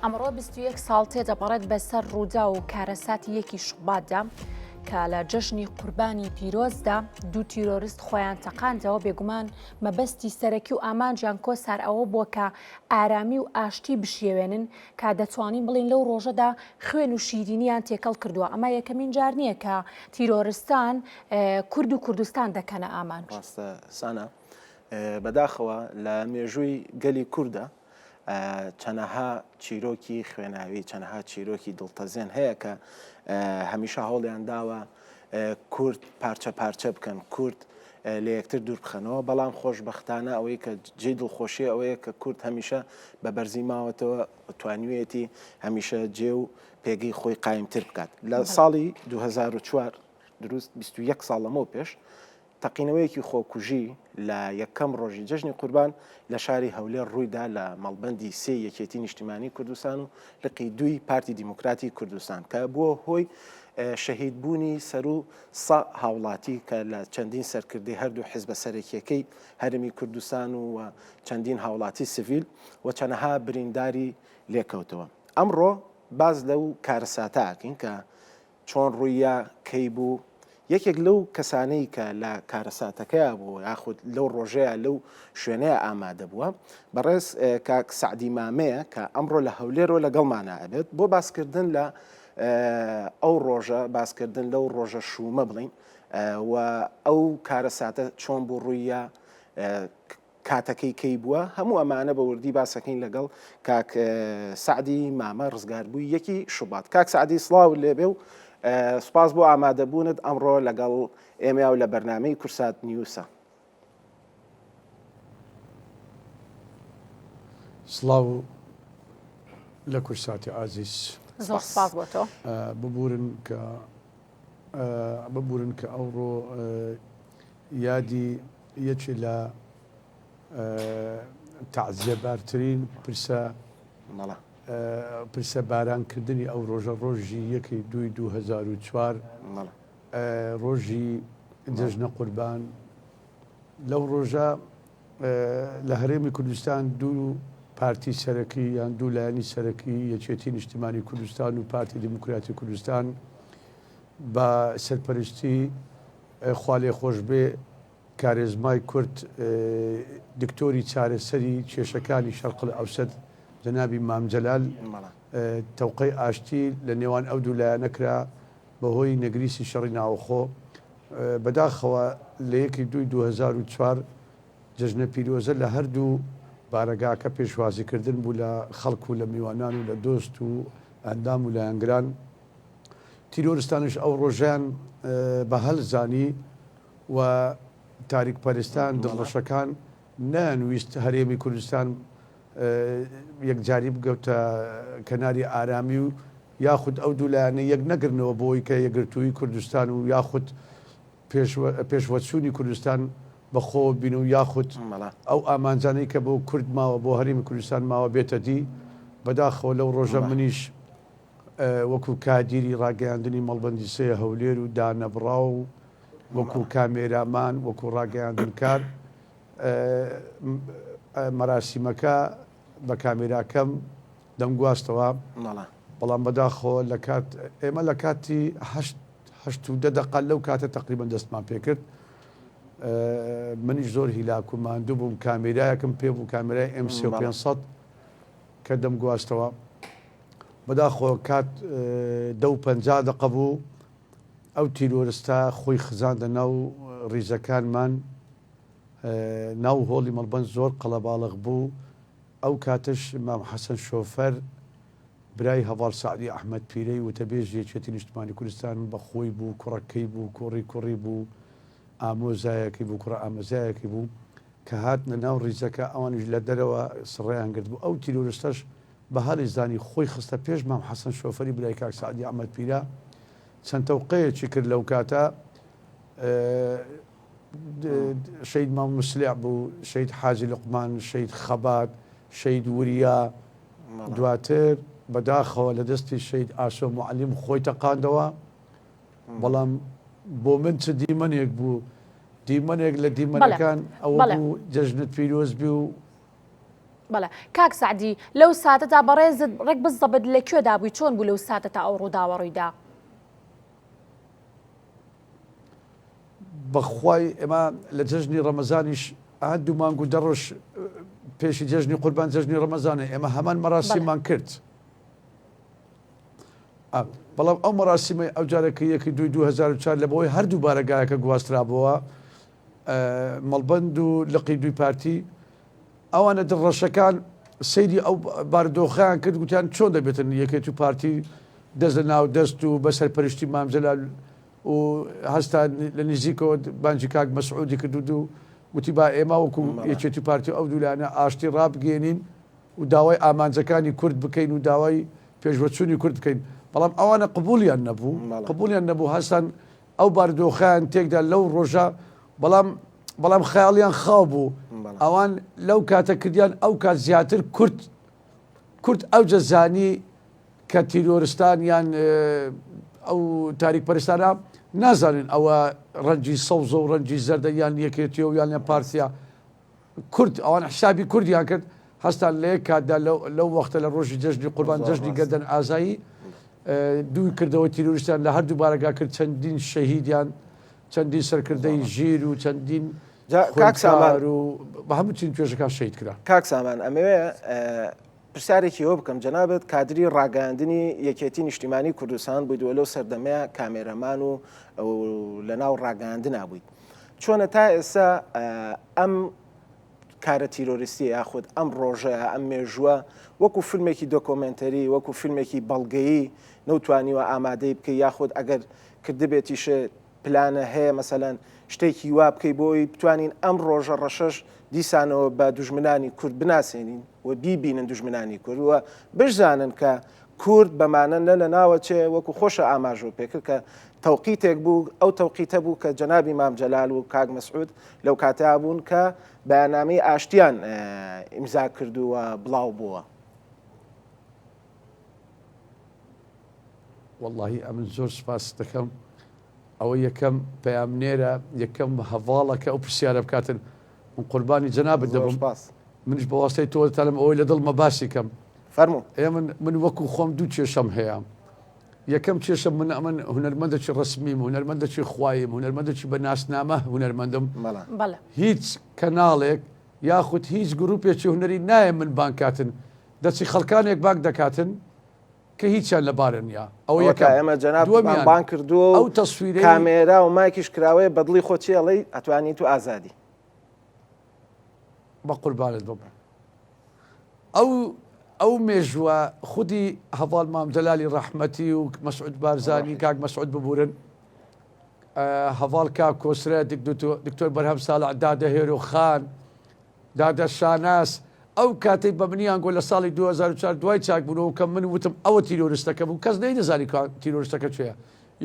ئەمڕۆ 21 ساڵ تێدەپەڕێت بەسەر ڕوودا و کارەساتی یەکی شوباتدا کە لە جەژنی قوربانی پیرۆزدا دوو تیرۆریست خۆیان تەقاندەوە بێگومان مەبەستی سەرەکی و ئامانجیان کۆسار ئەوە بووە کە ئارامی و ئاشتی بشێوێنن کە دەتوانین بڵین لەو ڕۆژەدا خوێن و شیرینیان تێکەڵ کردووە. ئەمە یەکەمین جار نییە کە تیرۆریستان کورد و کوردستان دەکەنە ئامانج. ڕاستە سانە بەداخەوە لە مێژووی گەلی کووردە چەنەها چیرۆکی خوێناوی چەنەها چیرۆکی دڵتەزێن هەیە کە هەمیشە هەوڵیان داوە کورد پارچە پارچە بکەن کورد لە یەکتر دوور بخەنەوە بەڵام خۆشبەختانە ئەوەی کە جێ دڵخۆشی ئەوەیە کە کورد هەمیشە بە بەرزی ماوەتەوە توانوێتی هەمیشە جێ و پێگەی خۆی قایمتر بکات. لە ساڵی 2004 دروست 21 ساڵ لەمەوە پێش تەقینەوەیەکی خۆکوژی لە یەکەم ڕۆژی جەژنی قوربان لە شاری هەولێر ڕوویدا لە مەڵبەندی سێ یەکێتی نیشتیمانی کوردستان و لقی دوی پارتی دیموکراتی کوردستان کە بووە هۆی شەهیدبوونی سەر و سە هاوڵاتی کە لە چەندین سەرکردی هەردوو حیزبە سەرەکیەکەی هەرمی کوردستان و چەندین هاوڵاتی سڤیل و چەنەها برینداری لێکەوتەوە. ئەمڕۆ باز لەو کارەساتاکەین کە چۆن ڕوویە کەی بوو یەکێک لەو کەسانەی کە لە کارەساتەکەیە بوو یاخود لەو ڕۆژەیە لەو شوێنەیە ئامادە بووە بەڕێز کاک سعدی مامەیە کە ئەمڕۆ لە هەولێرەوە لەگەڵمانە ئەبێت بۆ باسکردن لە ئەو ڕۆژە باسکردن لەو ڕۆژە شومە بڵین و ئەو کارەساتە چۆن بوو ڕوویە کاتەکەی کەی بووە هەموو ئەمانە بە وردی باسەکەین لەگەڵ کاک سعدی مامە ڕزگار بووی یەکی شوبات. کاک سعدی سڵاو لێبێ و سپاس بۆ ئامادەبوونت ئەمڕۆ لەگەڵ ئێمە و لە بەرنامەی کورسات نیوسە. سڵاو لە کورساتی ئازیز زۆر سپاس بۆ تۆ ببورن کە ئەوڕۆ یادی یەکی لە تەعزیەبارترین پرسە بارانکردنی ئەو ڕۆژە ڕۆژی 1/2/2004 ڕۆژی جەژنە قوربان. لەو ڕۆژە لە هەرێمی کوردستان دوو پارتی سەرەکی یان دوو لایەنی سەرەکی یەکێتی نیشتیمانی کوردستان و پارتی دیموکراتی کوردستان بە سەرپەرشتی خوا لێ خۆش بێ کارێزمای کورد دکتۆری چارەسەری کێشەکانی شەرقل ئەوسەد جەنابی مامجەلال تەوقەی ئاشتی لە نێوان ئەو دوو لایەنەکرا بەهۆی نەگریسی شەڕی ناوخۆ. بەداخەوە لە 1/2/2004 جەژنە پیرۆزە لە هەردوو بارەگاکە پێشوازیکردن بوو لە خەڵک و لە میوانان و لە دۆست و ئەندام و لایەنگران. تیرۆرستانش ئەو ڕۆژیان بە هەڵزانی و تاریکپەرستان دڵڕەشەکان نانویست هەرێمی کوردستان یەکجاری بگەوتە کەناری ئارامی و یاخود ئەو دوولایانە یەک نەگرنەوە بۆی کە یەکگرتووی کوردستان و یاخود پێشوەچوونی کوردستان بەخۆ بین و یاخود ئەو ئامانجانەی کە بۆ کورد ماوە بۆ هەرێمی کوردستان ماوە بێتە دی. بەداخەوە لەو ڕۆژە منیش وەکو کادیری ڕاگەیاندنی مەڵبەندی سێ هەولێر و دانەبڕا و وەکو کامێرامان وەکو ڕاگەیاندنکار مەراسیمەکە بە کامێراکەم دەمگواستەوە. بەڵام بەداخەوە ئێمە لە کاتی 8 دقە لەو کاتە تقریبا دەستمان پێکرد. منیش زۆر هیلاک و ماندوو بووم کامێرایەکم پێ بوو کامێرای M500 کە دەمگواستەوە. بەداخەوە کات 2:50 دقە بوو ئەو تیرۆرستە خۆی خزاندە ناو ڕیزەکانمان ناو هۆڵی مەڵبەند زۆر قەڵەباڵغ بوو. ئەو کاتش مام حەسەن شۆفەر برای هەڤاڵ سعدی ئەحمەد پیرەی وتەبێژ یەکێتی نیشتیمانی کوردستان بە خۆی بوو کوڕەکەی بوو کوڕی بوو ئامۆزایەکی بوو کوڕە ئامۆزایەکی بوو کە هاتنە ناو ڕیزەکە ئەوانش لە دەرەوە سڕێیان کرد بوو. ئەو تیرۆرستەش بە هەڵی زانی خۆی خستە پێش مام حەسەن شۆفەری برای کاک سعدی ئەحمەد پیرە چەند تەوقەیەکی کرد لەو کاتە. شەید مام مسلع بوو شەید حاجی لوقمان شەید خەبات شەید وریا دواتر بەداخەوە لە دەستی شەید ئاشۆ موعەلیم خۆی تەقاندەوە. بەڵام بۆ من چ دیمەنێک بوو دیمەنێک لە دیمەنەکان ئەوە بوو جەژنت پیرۆز بی و بەڵێ کاک سعدی لەو ساتەدا بەڕێزت ڕێک بزەبت لەکوێدا بووی چۆن بوو لەو ساتەتا ئەو ڕووداوە ڕوویدا؟ بەخوای ئێمە لە جەژنی ڕەمەزانیش هەردوو مانگ و دەڕۆژ پێشی جەژنی قوربان جەژنی ڕەمەزانە ئێمە هەمان مەراسیممان کرد. بەڵام ئەو مەراسیمە ئەو جارێکە 1/2/2004 لە بەوەی هەردوو بارەگایەکە گواسترابەوە مەڵبەند و لقی دوی پارتی ئەوانە دڕەشەکان سەیری ئەو باردۆخیان کرد گوتیان چۆن دەبێتن یەکێت و پارتی دەست لە ناو دەست و بەسەر پەرشتی مامجەلال و هەستا لە نزیکەوە بانجی کاک مەسعودی کردو و گوتی با ئێمە وەکو یەکێتی پارتی ئەو دوولانە ئاشتی ڕابگەێنین و داوای ئامانجەکانی کورد بکەین و داوای پێشوەچوونی کورد بکەین. بەڵام ئەوانە قبولیان نەبوو هەستان ئەو باردۆخیان تێکدا لەو ڕۆژە بەڵام خەیاڵیان خاو بوو ئەوان لەو کاتە کردیان ئەو کات زیاتر کورد ئەو جەزانی کە تیرۆرستان یان ئەو تاریک پەرستانە نازانن ئەوە ڕەنجی سەوزە و ڕەنجی زەردە یان یەکێتی و یان پارتیا کورد ئەوان حسابی کوردیان کرد هەستان لە یەک کاتدا لەو وەختە لە ڕۆژی جەژنی قوربان جەژنی گەردەن ئازایی دوو کردەوە تیرۆریستان لە هەردوو بارەگا کرد چەندین شەهیدیان چەندین سەرکردەی ژیر و چەندین کاکسامان و بە هەمووچین توێژەکان شەید کرا. کاکسامان ئەمەوێ پرسیارێکی ئەوە بکەم جەنابەت کادری ڕاگەاندنی یەکێتی نیشتیمانی کوردستان بوویت لەو سەردەمەیە کامێرەمان و لە ناو ڕاگەاندنا بوویت چۆنە تا ئێستا ئەم کارە تیرۆریستی یاخود ئەم ڕۆژەیە ئەم مێژووە وەکو فیلمێکی دۆکۆمنتەری وەکو فیلمێکی بەڵگەیی نەوتوانیوە ئامادەی بکە یاخود ئەگەر کردبێتیشە پلانە هەیە مەسەلەن شتێکی وا بکەی بۆی بتوانین ئەم ڕۆژە ڕەشەش دیسانەوە بە دوژمنانی کورد بناسێنین و بیبینن دوژمنانی کورد وە بشزانن کە کورد بەمانە نە لە ناوە چێ وەکو خۆشە ئاماژۆ پێکرد کە تەوقیتێک بوو ئەو تەوقیتە بوو کە جەنابی مام جەلال و کاک مەسعود لەو کاتیا بوون کە بەیاننامەی ئاشتیان ئیمزا کردووە بڵاو بووە. واللهی ئەمن زۆر سپاس دەکەم ئەوە یەکەم پەیامنێرە یەکەم هەواڵەکە ئەو پرسیارە بکاتن من قوربانی جەنابەت دەبم منش بە واستەی تۆ تەلم ئەوەی لە دڵمە باسی کەم فەرموو من وەکو خۆم دوو کێشەم هەیە یەکەم کێشە من ئەمن هونەرمەندێکی ڕسمیم هونەرمەندێکی خوایم هونەرمەندێکی بە ناسنامە هونەرمەندم هیچ کەناڵێک یاخود هیچ گروپێکی هونەری نایە من بانکاتن دەچی خەڵکانێک بانک دەکاتن کە هیچیان لەبارە نیە ئەو ئێمە جەنابمان بان کردووە ئەو تەسویرەی کامێرا و مایکیش کراوەیە بەدڵی خۆچی ئەڵەی ئەتوانی تو ئازادی بە قوربانت بم ئەو مێژووە خودی هەواڵ مام جەلالی ڕەحمەتی و مەسعود بارزانی کاک مەسعود ببورن هەواڵ کاک کۆسرە دکتۆر بەرهەم ساڵح دادەهێر و خان دادە شاناس ئەو کاتەی بە منیان گۆ لە ساڵی 2004 دوای چاک بوونەوە کە من وتم ئەوە تیرۆریستەکە بوو کەس نەیدەزانی تیرۆریستەکە کوێیە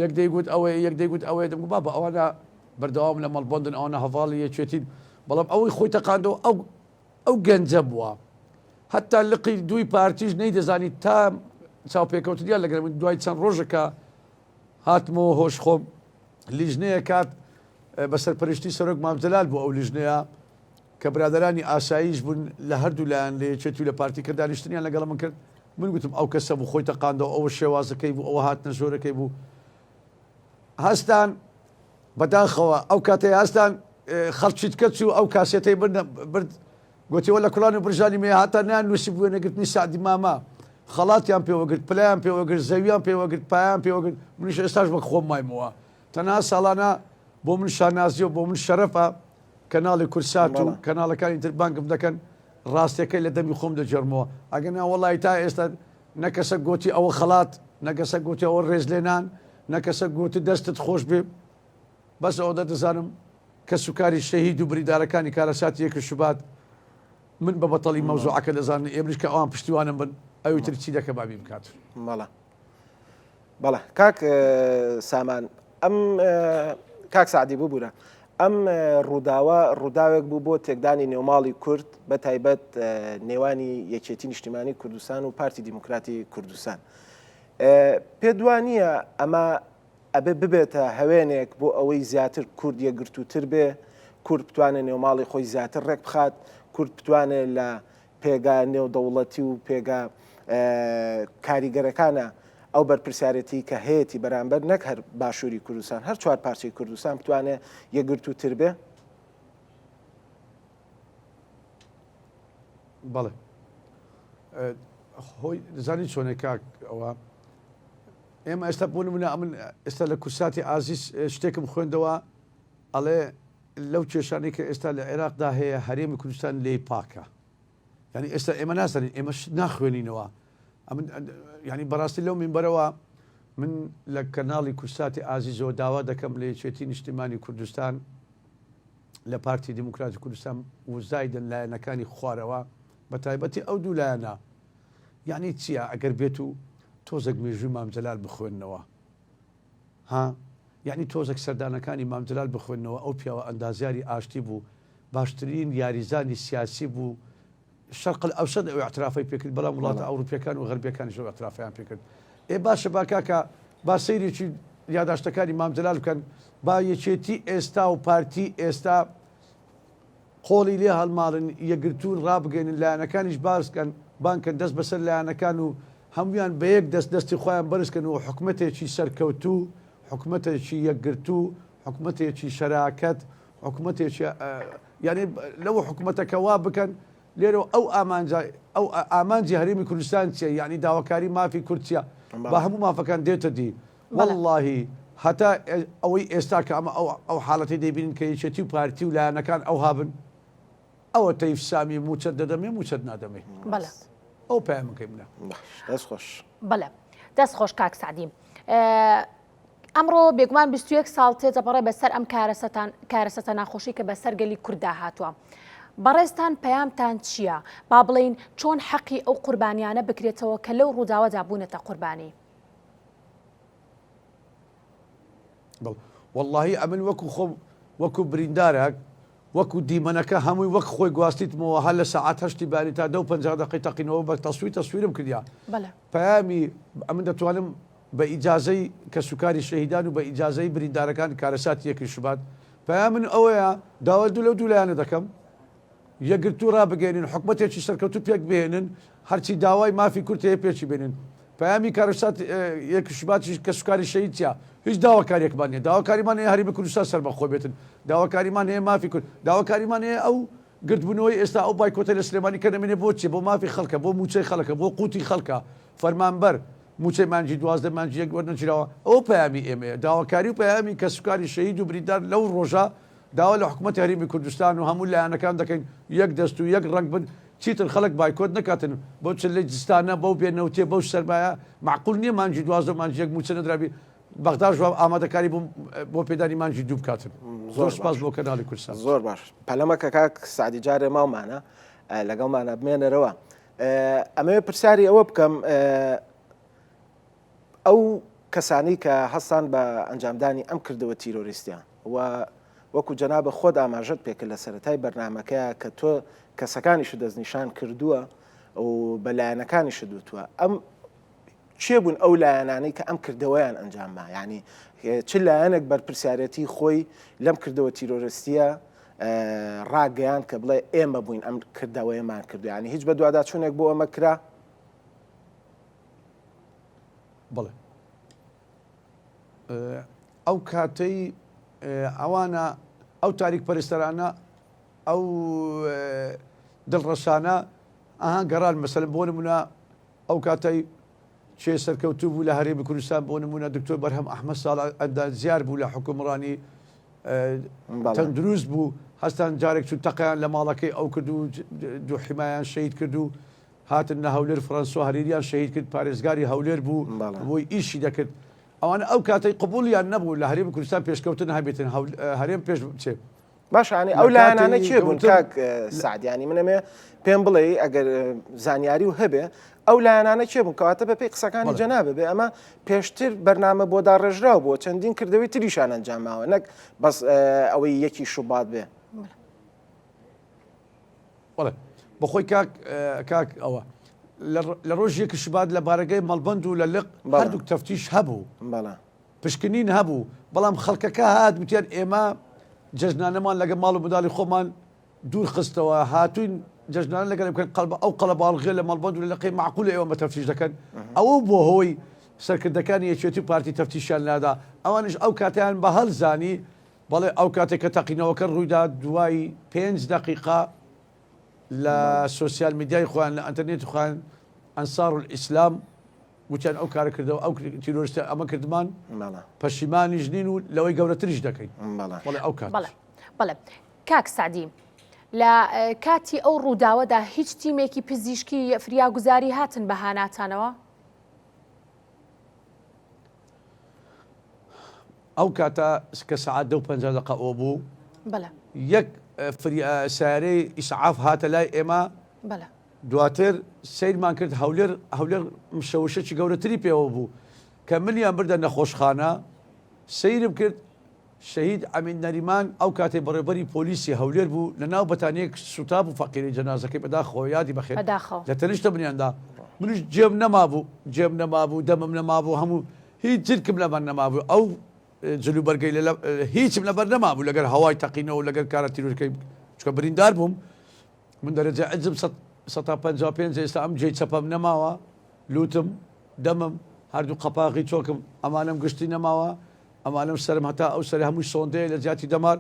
یەک دەیگوت ئەوەیە یەک دەیگوت ئەوەیە دەم بابە ئەوانە بەردەوام لە مەڵبەندن ئەوانە هەواڵی یەکێتین بەڵام ئەوەی خۆی تەقاندەوە ئەو گەنجە بووە هەتا لقی دوی پارتیش نەیدەزانی تا چاوپێکەوتنیان لەگەر من دوای چەند ڕۆژەکە هاتمەوە هۆش خۆم لیژنەیە کات بەسەر پەرشتی سەرۆک مام جەلال بوو ئەو لیژنەیە کە برادرانی ئاساییش بوون لە هەردوو لایەن لە یەکێتی و لە پارتیکە دانیشتنیان لەگەڵ من کرد من گوتم ئەو کەسە بوو خۆی تەقاندەوە ئەوە شێوازەکەی بوو ئەوە هاتنە زۆرەکەی بوو هەستان بەداخەوە ئەو کاتەی هەستان خەڵکیت کەچ و ئەو کاسێتەی برد گوتیەوە لە کوڵان و برژانی مێ هاتا نیان نووسی بووە نەگرتنی سعدی ماما خەڵاتیان پێوەگرت پلەیان پێوەگرت زەویان پێوەگرت پایان پێوەگرت منیش ئێستاش بە خۆم مایمەوە تەنها ساڵانە بۆ من شانازیە بۆ من شەرەفە کەناڵی کورسات و کەناڵەکانی تر بانکم دەکەن ڕاستیەکەی لە دەمی خۆم دەجێڕمەوە ئەگەنا وەڵی تا ئێستا نەکەسە گوتی ئەوە خەڵات نەکەسە گوتی ئەوە ڕێزلێنان نەکەسە گوتی دەستت خۆش بێ بەس ئەو دەدەزانم کە سوکاری شەهید و بریدارەکانی کارەساتی یەک شوبات من بە بەتەڵی مەوزوعەکە دەزانن ئێمریش کە ئەوان پشتیوانم بن ئەوی تر چی دەکە بابی بکات بەڵێ کاک سامان ئەم کاک سعدی ببوورە ئەم ڕووداوێک بوو بۆ تێکدانی نێوماڵی کورد بە تایبەت نێوانی یەکێتی نیشتیمانی کوردستان و پارتی دیموکراتی کوردستان پێدوانیە ئەمە ئەبێ ببێتە هەوێنێک بۆ ئەوەی زیاتر کورد یەکگرتووتر بێ کورد بتوانێت نێوماڵی خۆی زیاتر ڕێک بخات کورد بتوانێت لە پێگا نێودەوڵەتی و پێگا کاریگەرەکانە ئەو بەرپرسیارەتی کە هەیەی بەرامبەر نەک هەر باشووری کوردستان هەر چوار پارچەی کوردستان بتوانێت یەکگرتووتر بێ. بەڵێ خۆی دەزانی چۆنێک کاک ئەوە ئێمە ئێستا بوون منە ئەمن ئێستا لە کورساتی ئازیز شتێکم خوێندەوە ئەڵێ لەو کێشانەی کە ئێستا لە عێراقدا هەیە هەرێمی کوردستان لێی پاکە ینی ئێستا ئێمە نازانین ئێمە ناخوێنینەوە ئەمن ینی بەڕاستی لەو منبەرەوە من لە کەناڵی کورساتی ئازیزەوە داوا دەکەم لە یەکێتی نیشتیمانی کوردستان لە پارتی دیموکراتی کوردستان وزایدن لایەنەکانی خوارەوە بە تایبەتی ئەو دوو لایەنە یعنی چییە ئەگەر بێت و تۆزێک مێژووی مامجلال بخوێنەوە ها یعنی تۆزێک سەردانەکانی مامجلال بخوێنەوە ئەو پیاوە ئەندازیاری ئاشتی بوو باشترین یاریزانی سیاسی بوو شەرق ئەوسەد ئەو اعترافی پێکرد بەڵام وڵاتە ئەوروپیەکان و غەربیەکانیش ئەو اعترافیان پێکرد باشە با کاکە با سەیرێکی یاداشتەکانی مامجلال بکەن با یەکێتی ئێستا و پارتی ئێستا قۆڵی لێ هەڵماڵن یەکگرتوون ڕابگەێنن لایەنەکانیش بارزکەن بانکەن دەست بەسەر لایەنەکان و هەمویان بە یەک دەستی خۆیان بەرزکەن و حکومەتێکی سەرکەوتوو حکومەتێکی یەکگرتوو حکومەتێکی شەراکەت حکومەتێکی یعنی لەو حکومەتەکە وا بکەن لێرەوە ئەو ئامانجی هەرێمی کوردستان چیە یعنی داواکاری مافی کورد چیە بە هەموو مافەکان دێتە دی واللهی هەتا ئەوەی ئێستا کە ئەمە ئەو حاڵەتی دەیبینن کە یەکێتی و پارتی و لایەنەکان ئەو هابن ئەوە تەیف سامی موچەت دەدەمێ موچەت نادەمێ بەڵێ ئەو پامەکەی منە دەست خۆش بەڵێ دەست خۆش کاک سعدی ئەمڕۆ بێگومان 21 ساڵ تێجەپەڕێ بەسەر ئەم کارەسەتە ناخۆشی کە بەسەر گەلی کووردا هاتووە بەڕێستان پەیامتان چییە با بڵین چۆن حەقی ئەو قوربانیانە بکرێتەوە کە لەو ڕووداوەدا بوونەتە قوربانی واللهی ئەمن وەکو بریندارێک وەکو دیمەنەکە هەمووی وەک خۆی گواستیتمەوە هەر لە سەعات هەشتی باری تا 50 دقیقەی تەقینەوە بە تەسویرم کردیا پەیامی ئەمن دەتوانم بە ئیجازەی کە سوکاری شەهیدان و بە ئیجازەی بریندارەکان کارەساتی یەکی شوبات پەیامن ئەوەیە داوا دوو لەو دوولایەنە دەکەم یەکگرتوو ڕابگەێنن حکومەتێکی سەرکەوتو پێک بهێنن هەرچی داوای مافی کورد هەیە پێچی بێنن پەیامی کارەسات یەکی شوباتی کە سوکاری شەهید چیە هیچ داواکاریەکمان هەیە داواکاریمان هەیە هەرێمی کوردستان سەربەخۆ بێتن داواکاریمان هەیە مافی کورد داواکاریمان هەیە ئەو گرتبوونەوەی ئێستا ئەو بایکۆتە لە سلێمانی کە دەمێنێ بۆ چێ بۆ مافی خەڵکە بۆ موچەی خەڵکە بۆ قوتی خەڵکە فەرمانبەر موچەی مانجی 12 مانجی یەک وەرنەگیراوە ئەو پەیامی ئێمەیە داواکاری و پەیامی کە سوکاری شەهید و بریندار لەو ڕۆژە داوا لە حکومەتی هەرێمی کوردستان و هەموو لایەنەکان دەکەین یەک دەست و یەک ڕنگ بن چیتر خەڵک بایکۆت نکاتن بۆ چ لە جستانە بەو بێنەوتێ بەو سەرمایە معقول نییە مانجی 12 مانجی یەک موچە نەدرابی بەغداد جواب ئامادەکاری بۆ پێدانی مانجی دوو بکاتن زۆر سپاس بۆ کەناڵی کوردستان زۆر باش پەلەمەکە کاک سعدی جارێ ماومانە لەگەڵمانە بمێنەرەوە ئەمەوێ پرسیاری ئەوە بکەم ئەو کەسانی کە هەستان بە ئەنجامدانی ئەم کردەوە تیرۆریستیان و وەکو جەنابە خۆت ئاماژەت پێکرد لە سەرەتای بەرنمەکەیە کە تۆ کەسەکانیش دەستنیشان کردووە و بە لایەنەکانیش دوتووە ئەم چێ بوون ئەو لایەنانەی کە ئەم کردەوەیان ئەنجامما ینی چ لایەنێک بەرپرسیارەتی خۆی لەم کردەوە تیرۆریستیە ڕاگەیان کە بڵێ ئێمە بووین ئەم کردەوەیەمان کردو ینی هیچ بە دووادا چوونێک بۆ ئەمە کرا بڵێ ئەو کاتەی ئەوانە ئەو تاریک پەرستەرانە ئەو دڵڕەشانە گەڕان مەسەلەن بۆ نمونە ئەو کاتەی چێ سەرکەوتوو بوو لە هەرێمی کوردستان بۆ نمونە دکتۆر بەرهەم ئەحمەد ساڵ زیار بوو لە حکومڕانی تەندروست بوو هەستان جارێک چوو تەقیان لە ماڵەکەی ئەو کرد و دوو حیمایان شەهید کرد و هاتن نە هەولێر فڕەنسۆ هەرێریان شەهید کرد پارێزگاری هەولێر بوو بۆی ئیشی دەکرد ئەوانە ئەو کاتەی قبولیان نەبوو لە هەرێمی کوردستان پێشکەوتن هەبێتن هەرێم پێش چێ باشانی ئەو لایەنانە چێ بوون کاک سعدیانی منەمێ پێم بڵێ ئەگەر زانیاری و هەبێ ئەو لایەنانە چێ بوون کەواتە بە پێی قسەکانی جەنابە بێ ئەمە پێشتر بەرنامە بۆ داڕێژراو بۆ چەندین کردەوەی تریشان ئەنجاماوە نەک بەس ئەوەی یەکی شوبات بێ بەڵێ بەخۆی کاک ئەوە لە ڕۆژێکی شوبات لە بارەگەی مەڵبەند و لە لق هەردوو تەفتیش هەبوو پشکنین هەبوو بەڵام خەڵکەکە هات وتیان ئێمە جەژنانەمان لەگە ماڵ و منداڵی خۆمان دوور خستەوە هاتوین جژنان لەگەڵ بکەن ئەو قەڵەباڵغێ لە مەڵبەند و لەقەی معقولە ئێوە تەفتیش دەکەن ئەوە بۆ هۆی سەرکردەکانی یەکێتی پارتی تەفتیشیان لادا ئەوانش ئەو کاتیان بە هەڵزانی بەڵێ ئەو کاتێک کە تەقینەوەکە ڕوویدا دوای 5 دقیقا لە سوسیال میدیای خۆیان لە ئەنتەرنێت خۆیان ئەنسار الئیسلام وتیان ئەو کارە کردەوە ئەو تیرۆریستە ئەمە کردمان پەشیمانیش نین و لەوەی گەورەتریش دەکەین بەڵێ ئەو کات بەڵێ کاک سعدی لە کاتی ئەو ڕووداوەدا هیچ تیمێکی پزیشکی فریاگوزاری هاتن بە هاناتانەوە؟ ئەو کاتە کە سەعات 2:50 ئەوە بوو یەک سیارەی ئیسعاف هاتە لای ئێمە دواتر سیرمان کرد هەولێر شەوشەی گەورەتری پێوە بوو کە ملیان بردە نەخۆشخانە سیرم کرد شەهید ئەمین نەریمان ئەو کاتێ بەڕێبەری پۆلیسی هەولێر بوو لە ناو بەتانەیەک سوتا بوو فەقیری جەنازەکەی بەداخەوە یادی بەخێر لە تەنیشتە بنیاندا منش جێم نەمابوو دەمم نەمابوو هەموو هیچ جرکم لەبەر نەمابوو ئەو جلوبەرگەی هیچم لەبەر نەمابوو لەگەر هەوای تەقینەوە لەگەر کارە تیرۆریەکەی چکە بریندار بووم من دەرەجە عجم 155 ئێستا ئەم جێی چەپەم نەماوە لوتم دەمم هەردوو قەپاغی چۆکم ئەمانم گشتی نەماوە ئەمانم سەرم هەتا ئەو سەری هەمووی سۆندەیە لە جیاتی دەمار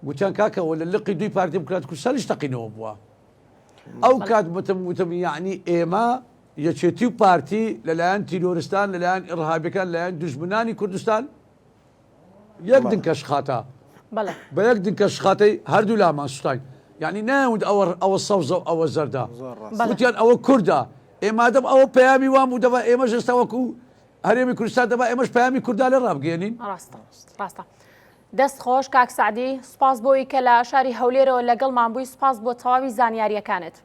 گوتیان کاکەوە لە لقی دوی پارتی دموکرات و سەریش تەقینەوە بووە ئەو کات وتم یعنی ئێمە یەکێتی و پارتی لەلایەن تیرۆریستان لەلایەن ئڕهابیەکان لەلایەن دوژمنانی کوردستان یەک دنکەش خاتە بە یەک دنکەش خاتەی هەردوو لامان سوتاین یعنی ناوت ئەوە سەوزە و ئەوە زەردا وتیان ئەوە کووردە ئێمادەم ئەوە پەیامی وام بوو دەبا ئێمەش ئێستا وەکو هەرێمی کوردستان دەبا ئێمەش پەیامی کووردا لە ڕابگەێنین ڕاستە دەست خۆش کاک سعدی سوپاس بۆی کە لە شاری هەولێرەوە لەگەڵمان بووی سوپاس بۆ تەواوی زانیاریەکانت